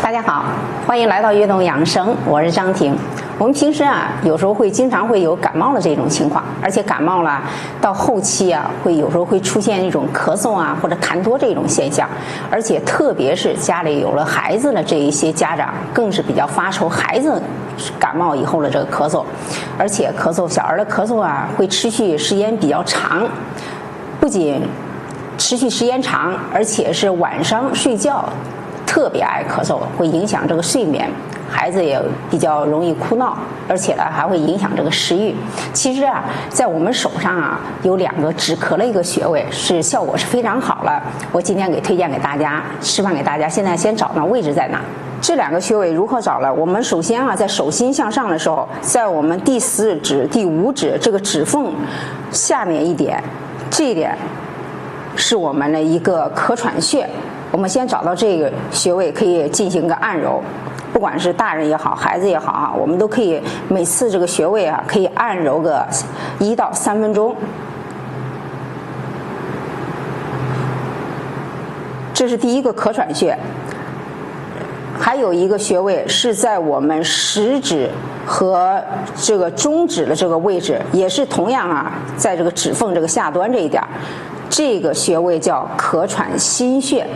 大家好，欢迎来到悦动养生，我是张婷。我们平时有时候经常会有感冒的这种情况，而且感冒了到后期有时候会出现一种咳嗽或者痰多这种现象，而且特别是家里有了孩子的这一些家长，更是比较发愁孩子感冒以后的这个咳嗽，而且小儿的咳嗽会持续时间比较长，不仅持续时间长，而且是晚上睡觉特别爱咳嗽，会影响这个睡眠，孩子也比较容易哭闹，而且还会影响这个食欲。其实在我们手上有2个止咳的一个穴位，效果是非常好了。我今天推荐给大家，示范给大家。现在先找到位置在哪？这2个穴位如何找呢？我们首先在手心向上的时候，在我们第4指、第5指这个指缝下面一点，这一点是我们的一个咳喘穴。我们先找到这个穴位，可以进行个按揉，不管是大人也好，孩子也好我们都可以每次这个穴位可以按揉个1到3分钟。这是第一个咳喘穴。还有一个穴位是在我们食指和这个中指的这个位置，也是同样在这个指缝这个下端这一点，这个穴位叫咳喘心穴。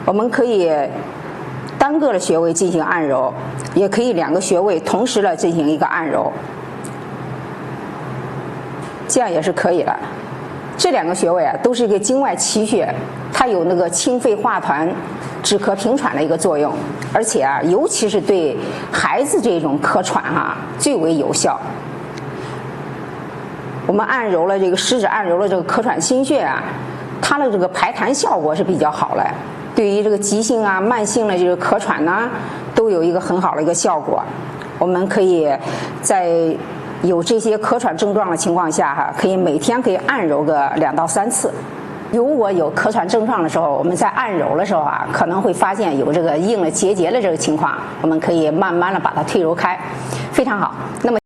我们可以单个的穴位进行按揉，也可以2个穴位同时的进行一个按揉，这样也是可以的。这2个穴位都是一个经外奇穴，它有那个清肺化痰、止咳平喘的一个作用，而且尤其是对孩子这种咳喘最为有效。我们按揉了这个食指，按揉了这个咳喘心穴它的这个排痰效果是比较好的，对于这个急性慢性的这个咳喘都有一个很好的一个效果。我们可以在有这些咳喘症状的情况下可以每天可以按揉个2到3次。如果有咳喘症状的时候，我们在按揉的时候可能会发现有这个硬了结节的这个情况，我们可以慢慢的把它推揉开，非常好。那么